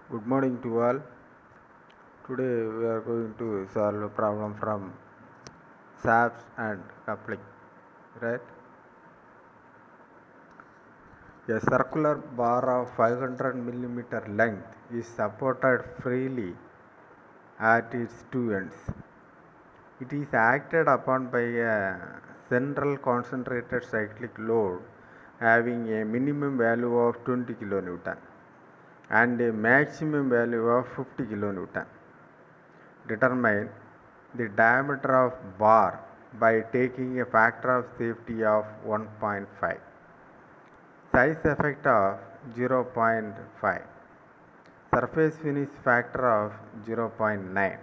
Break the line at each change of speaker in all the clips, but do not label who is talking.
Good morning to all. Today we are going to solve a problem from shafts and coupling, right? A circular bar of 500 millimeter length is supported freely at its two ends. It is acted upon by a central concentrated cyclic load having a minimum value of 20 kilonewton and a maximum value of 50 kilonewton. Determine the diameter of bar by taking a factor of safety of 1.5. Size effect of 0.5. Surface finish factor of 0.9.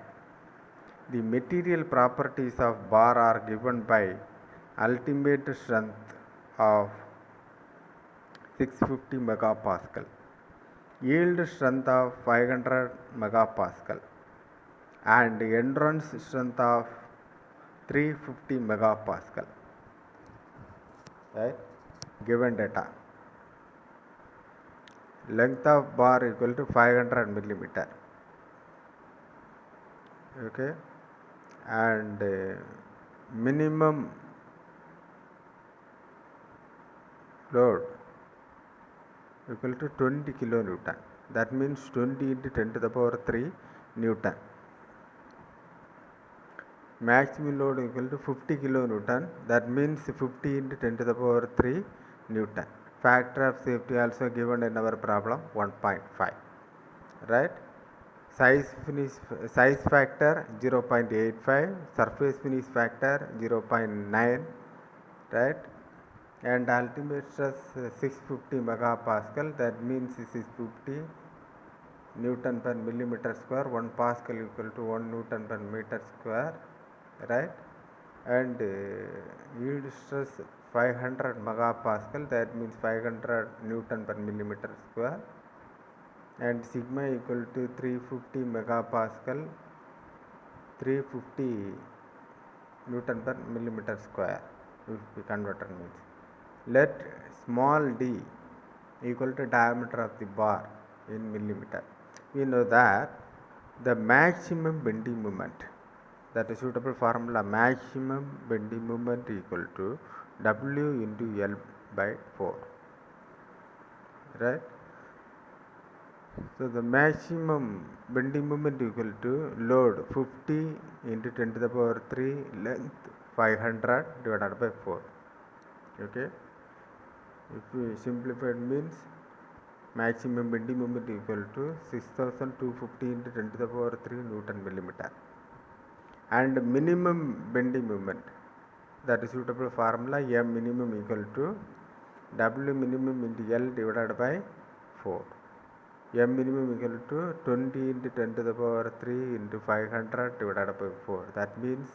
The material properties of bar are given by ultimate strength of 650 megapascal, yield strength of 500 megapascal, and endurance strength of 350 megapascal, right? Given data. Length of bar equal to 500 millimeter, okay, and minimum load equal to 20 kilonewton. That means 20 into 10 to the power 3 Newton. Maximum load equal to 50 kilonewton. That means 50 into 10 to the power 3 Newton. Factor of safety also given in our problem 1.5, right? Size factor 0.85, surface finish factor 0.9, right? And ultimate stress 650 megapascal. That means 650 Newton per millimeter square. 1 Pascal equal to 1 Newton per meter square, right? And yield stress 500 megapascal. That means 500 Newton per millimeter square. And sigma equal to 350 megapascal, 350 Newton per millimeter square if we converter means. Let small d equal to diameter of the bar in millimeter. We know that the maximum bending moment, that is suitable formula, maximum bending moment equal to W into L by 4, right? So the maximum bending moment equal to load 50 into 10 to the power 3, length 500 divided by 4, okay. If we simplify, it means maximum bending moment equal to 6250 into 10 to the power 3 Newton millimeter. And minimum bending moment, that is suitable formula, M minimum equal to W minimum into L divided by 4. M minimum equal to 20 into 10 to the power 3 into 500 divided by 4. That means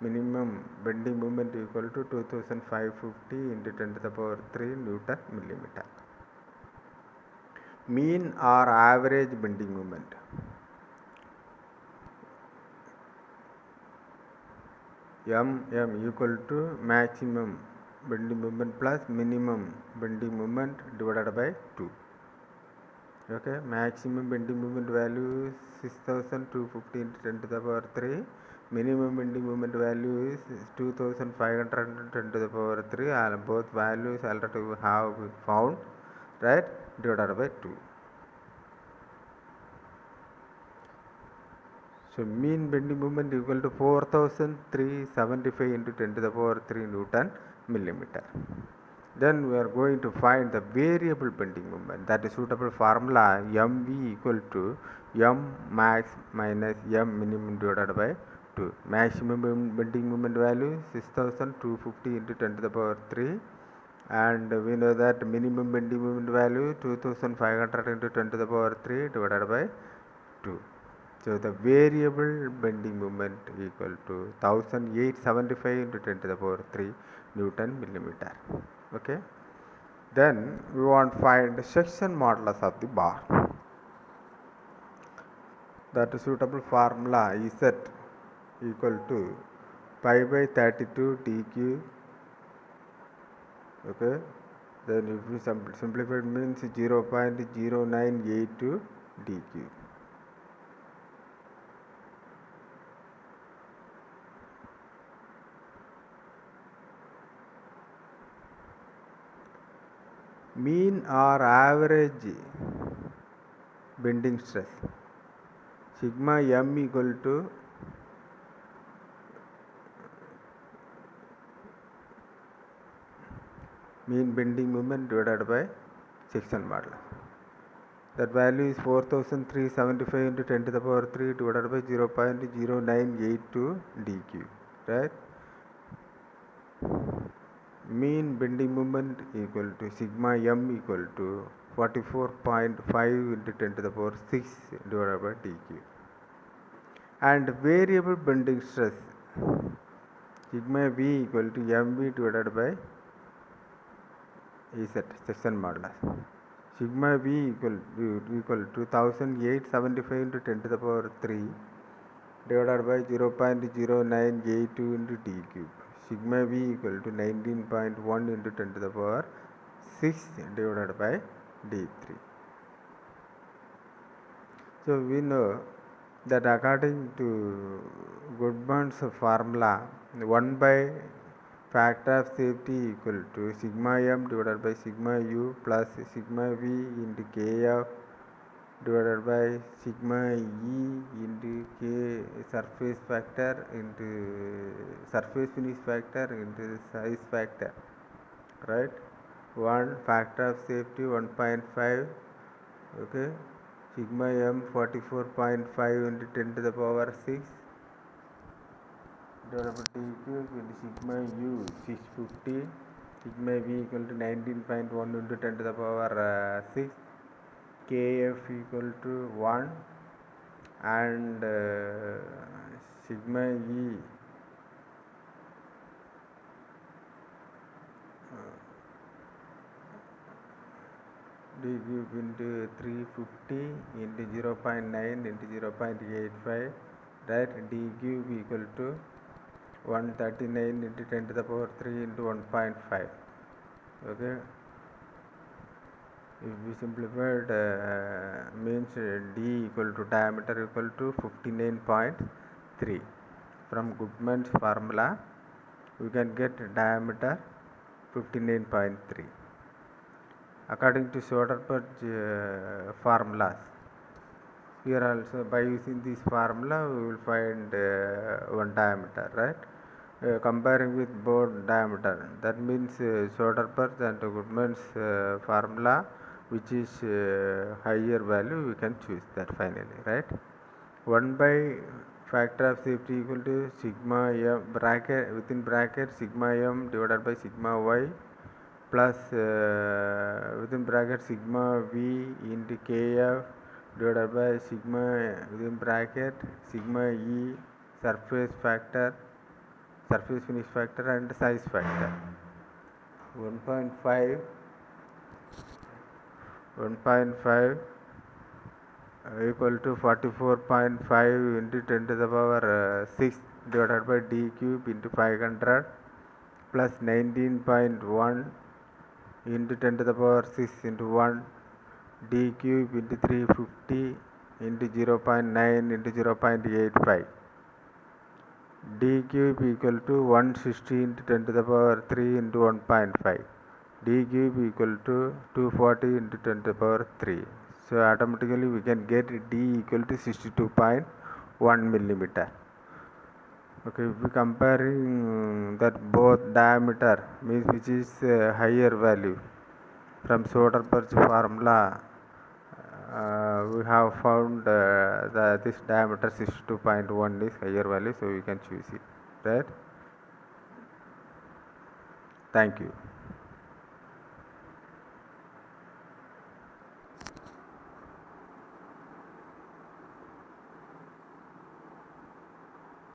minimum bending moment equal to 2550 into 10 to the power 3 Newton millimeter. Mean or average bending moment. M equal to maximum bending moment plus minimum bending moment divided by 2. Okay, maximum bending moment value is 6250 into 10 to the power 3. Minimum bending moment value is 2500 into 10 to the power 3. And both values already we have found, right? Divided by 2. So mean bending moment equal to 4375 into 10 to the power 3 Newton millimeter. Then we are going to find the variable bending moment. That is suitable formula, MV equal to M max minus M minimum divided by 2. Maximum bending moment value 6250 into 10 to the power 3, and we know that minimum bending moment value 2500 into 10 to the power 3 divided by 2. So the variable bending moment equal to 1875 into 10 to the power 3 Newton millimeter. Okay. Then we want to find the section modulus of the bar. That suitable formula Z equal to pi by 32 dq. Okay. Then if we simplify, it means 0.0982 d cube. Mean or average bending stress, sigma m equal to mean bending moment divided by section modulus. That value is 4375 into 10 to the power 3 divided by 0.0982 d cube, right? Mean bending moment equal to sigma m equal to 44.5 into 10 to the power 6 divided by d cube. And variable bending stress, sigma v equal to mv divided by Z, section modulus. Sigma v equal to 1875 into 10 to the power 3 divided by 0.0982 into d cube. Sigma v equal to 19.1 into 10 to the power 6 divided by d3. So we know that according to Goodman's formula, 1 by factor of safety equal to sigma m divided by sigma u plus sigma v into kf divided by sigma e into k surface factor into surface finish factor into size factor, right? 1 factor of safety 1.5, okay, sigma m 44.5 into 10 to the power 6 divided by d cube into sigma u 650, sigma v equal to 19.1 into 10 to the power 6, kf equal to 1, and sigma e d cube into 350 into 0.9 into 0.85, right? D cube equal to 139 into 10 to the power 3 into 1.5, okay. If we simplified, means d equal to diameter equal to 59.3. From Goodman's formula we can get diameter 59.3. According to Soderbergh formulas, here also by using this formula we will find one diameter, right? Comparing with both diameter, that means Soderbergh and Goodman's formula, which is higher value, we can choose that finally, right? 1 by factor of safety equal to sigma m bracket within bracket sigma m divided by sigma y plus within bracket sigma v into kf divided by sigma within bracket sigma e surface factor, surface finish factor and size factor. 1.5 equal to 44.5 into 10 to the power 6 divided by d cube into 500 plus 19.1 into 10 to the power 6 into 1 d cube into 350 into 0.9 into 0.85. d cube equal to 160 into 10 to the power 3 into 1.5. d cube equal to 240 into 10 to the power 3. So automatically we can get d equal to 62.1 millimeter. Okay, if we comparing that both diameter means which is higher value from Soderbergh formula, we have found that this diameter 62.1 is higher value, so we can choose it, right? Thank you.